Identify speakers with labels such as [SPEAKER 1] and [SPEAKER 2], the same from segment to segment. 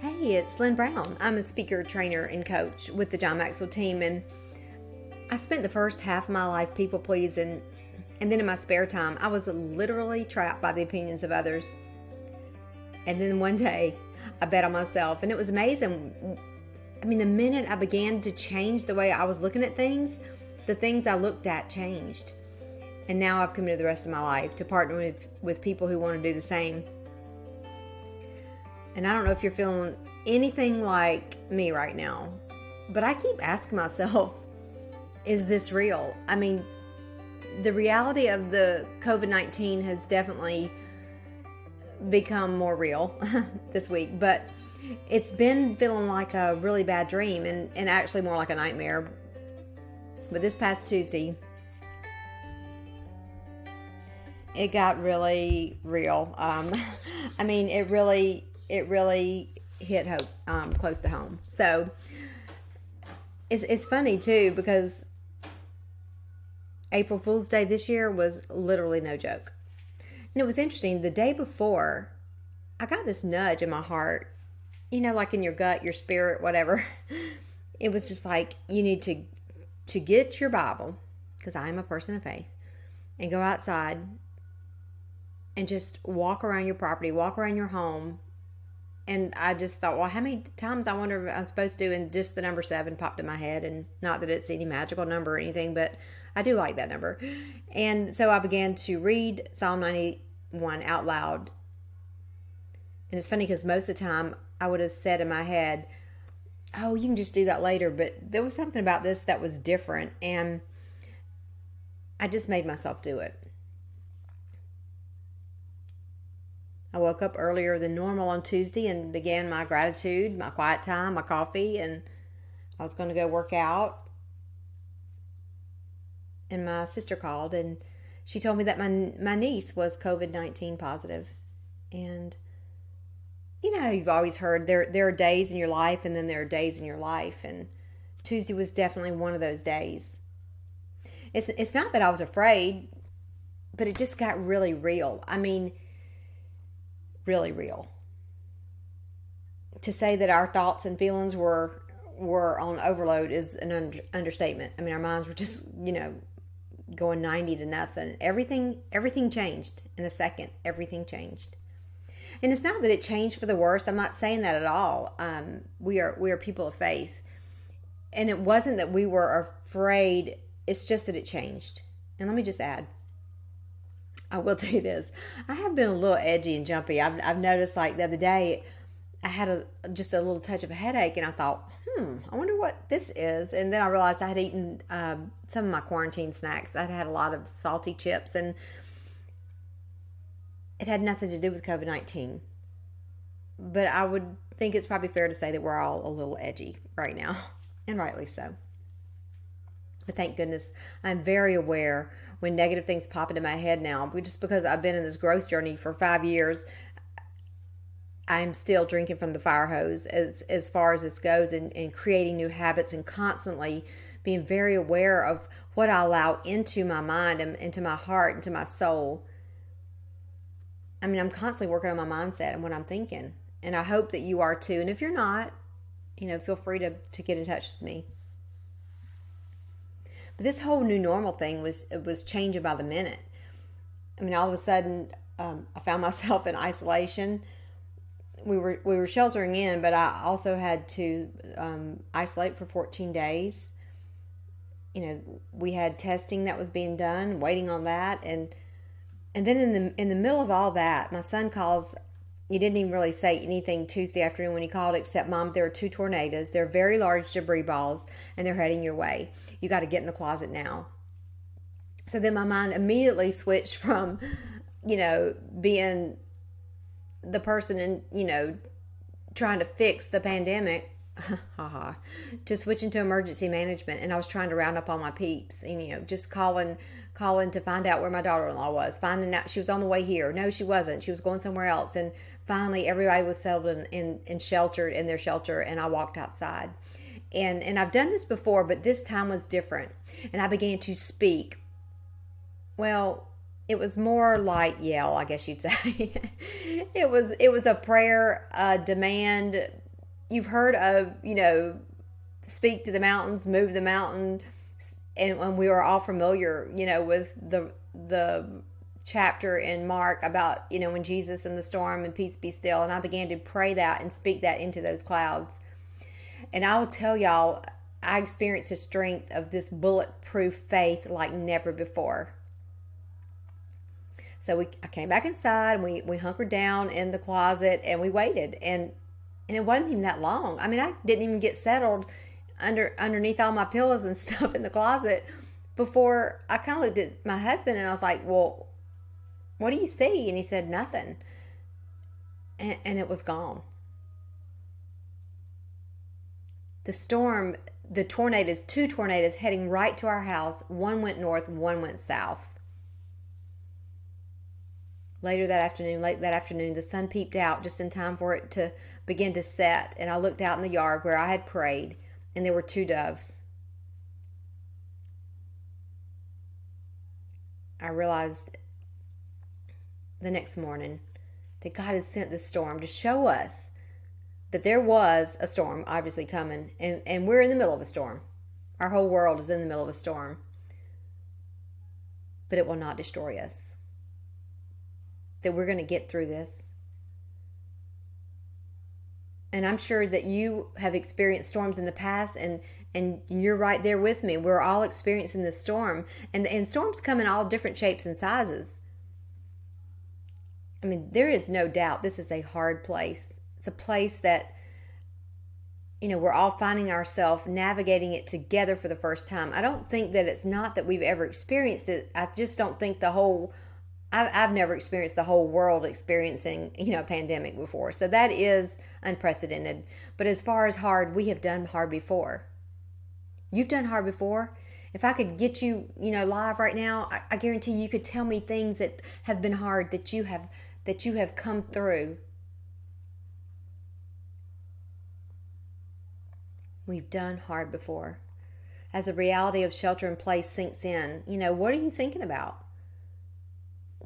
[SPEAKER 1] Hey, it's Lynn Brown. I'm a speaker, trainer, and coach with the John Maxwell team, and I spent the first half of my life people pleasing, and then in my spare time, I was literally trapped by the opinions of others. And then one day, I bet on myself, and it was amazing. I mean, the minute I began to change the way I was looking at things, the things I looked at changed. And now I've committed the rest of my life to partner with people who want to do the same. And I don't know if you're feeling anything like me right now, but I keep asking myself, is this real? I mean, the reality of the COVID-19 has definitely become more real this week, but it's been feeling like a really bad dream and actually more like a nightmare. But this past Tuesday, it got really real. I mean, it really hit home, close to home. So it's funny too, because April Fool's Day this year was literally no joke. And it was interesting. The day before, I got this nudge in my heart, like in your gut, your spirit, whatever. It was just like, you need to get your Bible, because I am a person of faith, and go outside and just walk around your property, walk around your home. And I just thought, well, how many times I wonder if I'm supposed to do, and just the number 7 popped in my head. And not that it's any magical number or anything, but I do like that number. And so I began to read Psalm 91 out loud. And it's funny because most of the time I would have said in my head, oh, you can just do that later. But there was something about this that was different. And I just made myself do it. I woke up earlier than normal on Tuesday and began my gratitude, my quiet time, my coffee, and I was going to go work out. And my sister called, and she told me that my niece was COVID-19 positive. And you've always heard there are days in your life, and then there are days in your life, and Tuesday was definitely one of those days. It's not that I was afraid, but it just got really real. I mean, really real. To say that our thoughts and feelings were on overload is an understatement. I mean, our minds were just, going 90 to nothing. Everything changed in a second. Everything changed. And it's not that it changed for the worst. I'm not saying that at all. We are people of faith. And it wasn't that we were afraid. It's just that it changed. And let me just add, I will tell you this. I have been a little edgy and jumpy. I've noticed, like the other day, I had just a little touch of a headache, and I thought, I wonder what this is. And then I realized I had eaten some of my quarantine snacks. I'd had a lot of salty chips, and it had nothing to do with COVID-19. But I would think it's probably fair to say that we're all a little edgy right now, and rightly so. But thank goodness I'm very aware when negative things pop into my head now. Just because I've been in this growth journey for 5 years, I'm still drinking from the fire hose as far as this goes, and creating new habits, and constantly being very aware of what I allow into my mind and into my heart, into my soul. I mean, I'm constantly working on my mindset and what I'm thinking. And I hope that you are too. And if you're not, feel free to get in touch with me. But this whole new normal thing was changing by the minute. I mean, all of a sudden, I found myself in isolation. We were sheltering in, but I also had to isolate for 14 days. We had testing that was being done, waiting on that, and then in the middle of all that, my son calls. He didn't even really say anything Tuesday afternoon when he called, except, Mom, there are 2 tornadoes. They're very large debris balls, and they're heading your way. You got to get in the closet now. So then my mind immediately switched from, being the person and, trying to fix the pandemic, to switching to emergency management. And I was trying to round up all my peeps, and, just calling to find out where my daughter-in-law was, finding out she was on the way here. No, she wasn't. She was going somewhere else. And finally, everybody was settled and sheltered in their shelter, and I walked outside. And I've done this before, but this time was different. And I began to speak. Well, it was more like yell, I guess you'd say. It was a prayer, a demand, you've heard of, speak to the mountains, move the mountain, and we are all familiar, with the chapter in Mark about, when Jesus in the storm and peace be still. And I began to pray that and speak that into those clouds. And I will tell y'all, I experienced the strength of this bulletproof faith like never before. So I came back inside, and we hunkered down in the closet, and we waited. And it wasn't even that long. I mean, I didn't even get settled underneath all my pillows and stuff in the closet before I kind of looked at my husband, and I was like, well, what do you see? And he said, nothing. And it was gone. The storm, two tornadoes heading right to our house. One went north, one went south. Late that afternoon, the sun peeped out just in time for it to begin to set. And I looked out in the yard where I had prayed, and there were 2 doves. I realized the next morning that God had sent this storm to show us that there was a storm obviously coming, and we're in the middle of a storm. Our whole world is in the middle of a storm. But it will not destroy us. That we're going to get through this. And I'm sure that you have experienced storms in the past, and you're right there with me. We're all experiencing this storm. And storms come in all different shapes and sizes. I mean, there is no doubt this is a hard place. It's a place that, we're all finding ourselves navigating it together for the first time. I don't think that it's not that we've ever experienced it. I just don't think I've never experienced the whole world experiencing, a pandemic before. So that is unprecedented. But as far as hard, we have done hard before. You've done hard before. If I could get you, live right now, I guarantee you could tell me things that have been hard that you have come through. We've done hard before. As the reality of shelter in place sinks in, what are you thinking about?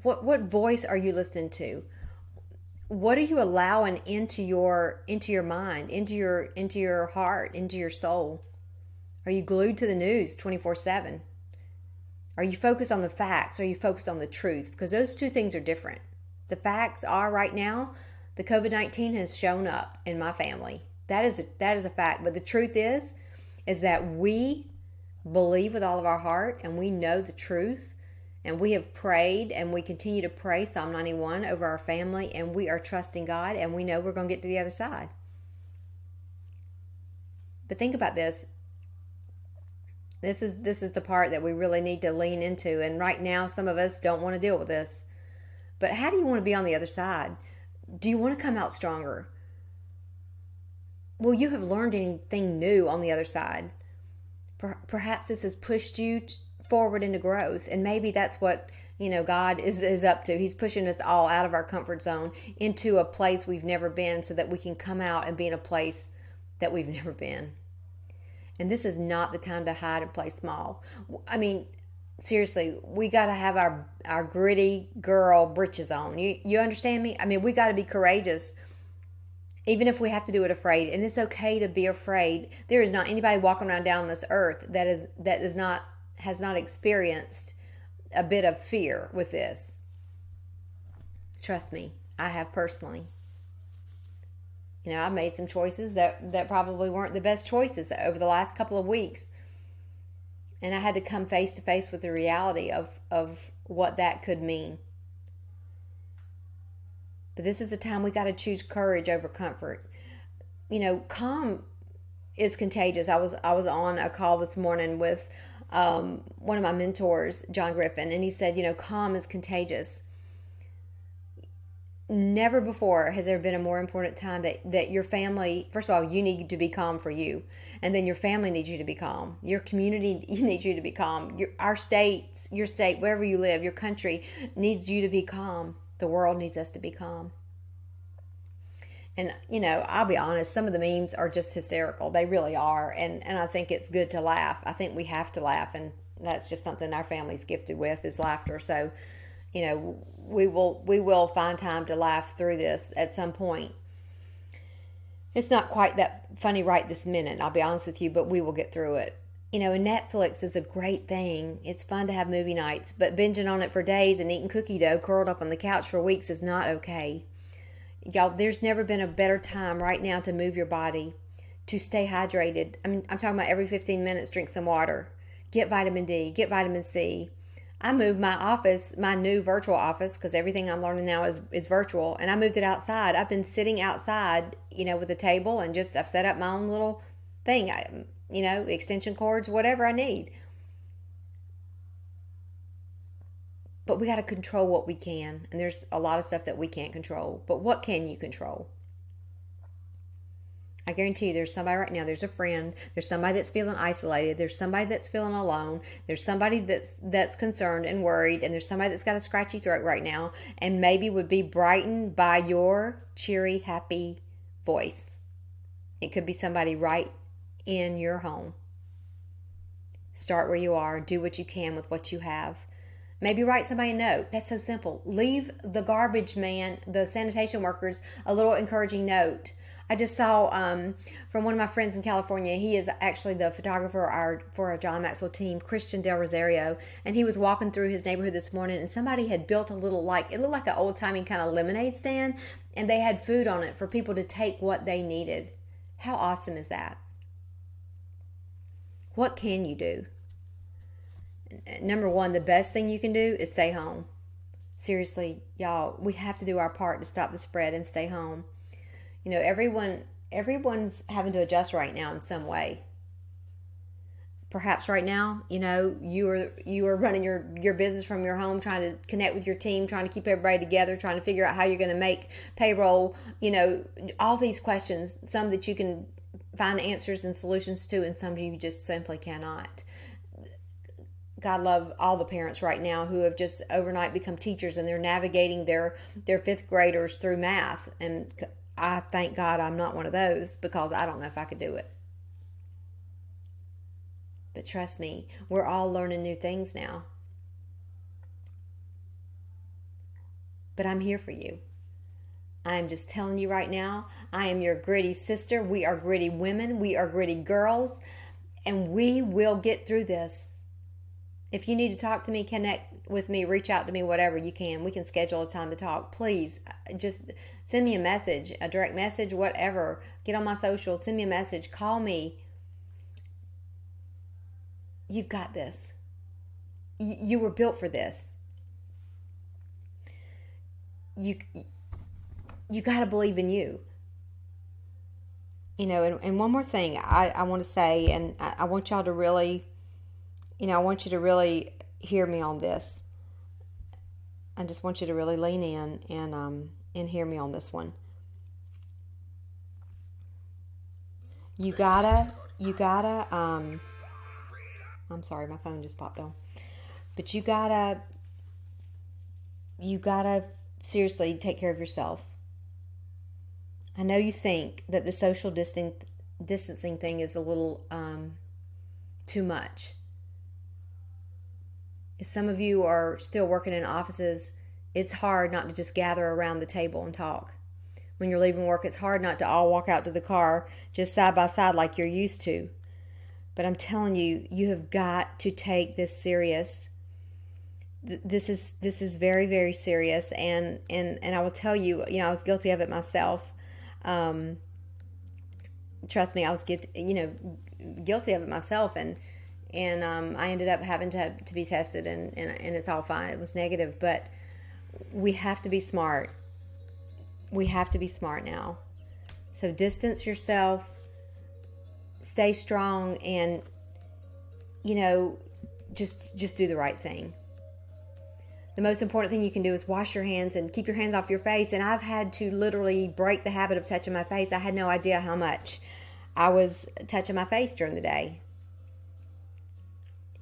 [SPEAKER 1] What voice are you listening to? What are you allowing into your mind, into your heart, into your soul? Are you glued to the news 24/7? Are you focused on the facts? Are you focused on the truth? Because those 2 things are different. The facts are right now, the COVID-19 has shown up in my family. That is a fact. But the truth is that we believe with all of our heart, and we know the truth. And we have prayed, and we continue to pray Psalm 91 over our family, and we are trusting God, and we know we're going to get to the other side. But think about this. This is the part that we really need to lean into. And right now, some of us don't want to deal with this. But how do you want to be on the other side? Do you want to come out stronger? Will you have learned anything new on the other side? Perhaps this has pushed you forward into growth, and maybe that's what God is up to. He's pushing us all out of our comfort zone into a place we've never been, so that we can come out and be in a place that we've never been. And this is not the time to hide and play small. I mean, seriously, we got to have our gritty girl britches on. You understand me? I mean, we got to be courageous, even if we have to do it afraid. And it's okay to be afraid. There is not anybody walking around down this earth that has not experienced a bit of fear with this. Trust me, I have personally. I've made some choices that probably weren't the best choices over the last couple of weeks. And I had to come face to face with the reality of what that could mean. But this is the time we got to choose courage over comfort. Calm is contagious. I was on a call this morning with one of my mentors, John Griffin, and he said, calm is contagious. Never before has there been a more important time that your family, first of all, you need to be calm for you. And then your family needs you to be calm. Your community needs you to be calm. Your state, wherever you live, your country needs you to be calm. The world needs us to be calm. And, I'll be honest, some of the memes are just hysterical. They really are. And I think it's good to laugh. I think we have to laugh. And that's just something our family's gifted with, is laughter. So, we will find time to laugh through this at some point. It's not quite that funny right this minute, I'll be honest with you, but we will get through it. You know, and Netflix is a great thing. It's fun to have movie nights, but binging on it for days and eating cookie dough curled up on the couch for weeks is not okay. Y'all, there's never been a better time right now to move your body, to stay hydrated. I mean, I'm talking about every 15 minutes, drink some water. Get vitamin D, get vitamin C. I moved my office, my new virtual office, because everything I'm learning now is virtual, and I moved it outside. I've been sitting outside, you know, with a table, and just I've set up my own little thing, you know, extension cords, whatever I need. But we got to control what we can, and there's a lot of stuff that we can't control. But what can you control? I guarantee you there's somebody right now, there's a friend, there's somebody that's feeling isolated, there's somebody that's feeling alone, there's somebody that's concerned and worried, and there's somebody that's got a scratchy throat right now and maybe would be brightened by your cheery, happy voice. It could be somebody right in your home. Start where you are. Do what you can with what you have. Maybe write somebody a note. That's so simple. Leave the garbage man, the sanitation workers, a little encouraging note. I just saw from one of my friends in California, he is actually the photographer for our John Maxwell team, Christian Del Rosario, and he was walking through his neighborhood this morning, and somebody had built a little, like, it looked like an old-timey kind of lemonade stand, and they had food on it for people to take what they needed. How awesome is that? What can you do? Number one, the best thing you can do is stay home. Seriously, y'all, we have to do our part to stop the spread and stay home. You know, everyone's having to adjust right now in some way. Perhaps right now, you know, you are running your business from your home, trying to connect with your team, trying to keep everybody together, trying to figure out how you're going to make payroll, you know, all these questions, some that you can find answers and solutions to, and some you just simply cannot. God love all the parents right now who have just overnight become teachers, and they're navigating their fifth graders through math. And I thank God I'm not one of those, because I don't know if I could do it. But trust me, we're all learning new things now. But I'm here for you. I am just telling you right now, I am your gritty sister. We are gritty women. We are gritty girls. And we will get through this. If you need to talk to me, connect with me, reach out to me, whatever you can. We can schedule a time to talk. Please, just send me a message, a direct message, whatever. Get on my social, send me a message, call me. You've got this. You were built for this. You got to believe in you. You know, and one more thing I want to say, and I want y'all to really, you know, I want you to really hear me on this. I just want you to really lean in and hear me on this one. You gotta, I'm sorry, my phone just popped on. But you gotta seriously take care of yourself. I know you think that the social distancing thing is a little too much. If some of you are still working in offices, it's hard not to just gather around the table and talk. When you're leaving work, it's hard not to all walk out to the car just side by side like you're used to. But I'm telling you, you have got to take this serious. This is very, very serious, and I will tell you, you know, I was guilty of it myself. Trust me, I was guilty of it myself, and I ended up having to be tested, and it's all fine. It was negative, but we have to be smart. We have to be smart now. So distance yourself, stay strong, and, you know, just do the right thing. The most important thing you can do is wash your hands and keep your hands off your face. And I've had to literally break the habit of touching my face. I had no idea how much I was touching my face during the day.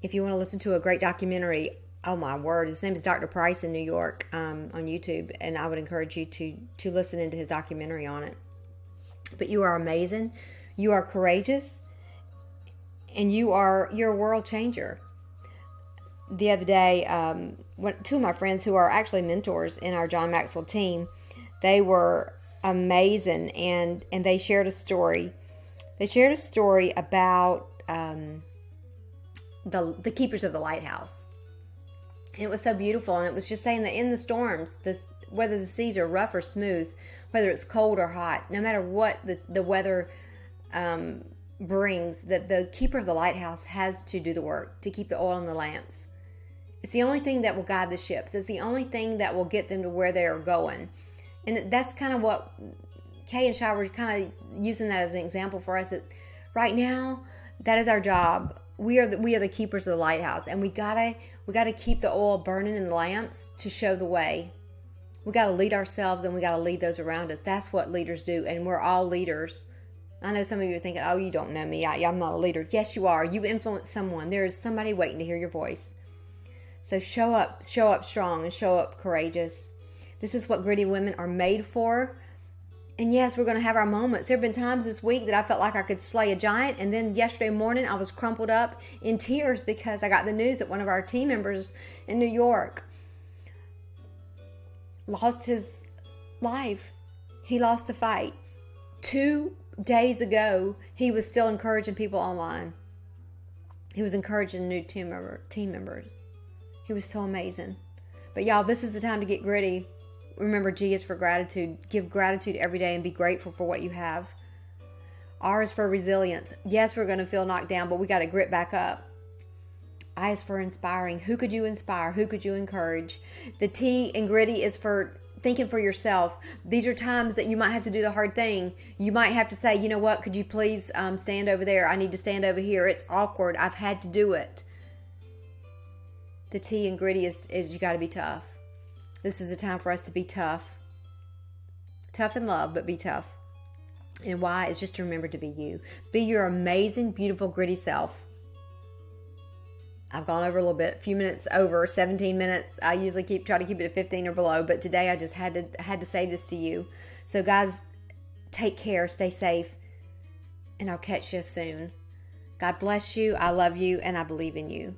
[SPEAKER 1] If you want to listen to a great documentary, oh my word, his name is Dr. Price in New York, on YouTube, and I would encourage you to listen into his documentary on it. But you are amazing, you are courageous, and you're a world changer. The other day, two of my friends who are actually mentors in our John Maxwell team, they were amazing, and they shared a story. They shared a story about the keepers of the lighthouse. And it was so beautiful, and it was just saying that in the storms, whether the seas are rough or smooth, whether it's cold or hot, no matter what the weather brings, that the keeper of the lighthouse has to do the work to keep the oil in the lamps. It's the only thing that will guide the ships. It's the only thing that will get them to where they are going. And that's kind of what Kay and Shai were kind of using that as an example for us. That right now, that is our job. We are the keepers of the lighthouse, and we gotta keep the oil burning in the lamps to show the way. We gotta lead ourselves, and we gotta lead those around us. That's what leaders do, and we're all leaders. I know some of you are thinking, "Oh, you don't know me. I'm not a leader." Yes, you are. You influence someone. There is somebody waiting to hear your voice. So show up strong, and show up courageous. This is what gritty women are made for. And yes, we're going to have our moments. There have been times this week that I felt like I could slay a giant. And then yesterday morning, I was crumpled up in tears because I got the news that one of our team members in New York lost his life. He lost the fight. 2 days ago, he was still encouraging people online. He was encouraging new team members. He was so amazing. But y'all, this is the time to get gritty. Remember, G is for gratitude. Give gratitude every day and be grateful for what you have. R is for resilience. Yes, we're going to feel knocked down, but we got to grit back up. I is for inspiring. Who could you inspire? Who could you encourage? The T in gritty is for thinking for yourself. These are times that you might have to do the hard thing. You might have to say, you know what, could you please stand over there? I need to stand over here. It's awkward. I've had to do it. The T in gritty is you got to be tough. This is a time for us to be tough. Tough in love, but be tough. And Y is just to remember to be you. Be your amazing, beautiful, gritty self. I've gone over a little bit, a few minutes over, 17 minutes. I usually try to keep it at 15 or below, but today I just had to say this to you. So guys, take care, stay safe, and I'll catch you soon. God bless you. I love you, and I believe in you.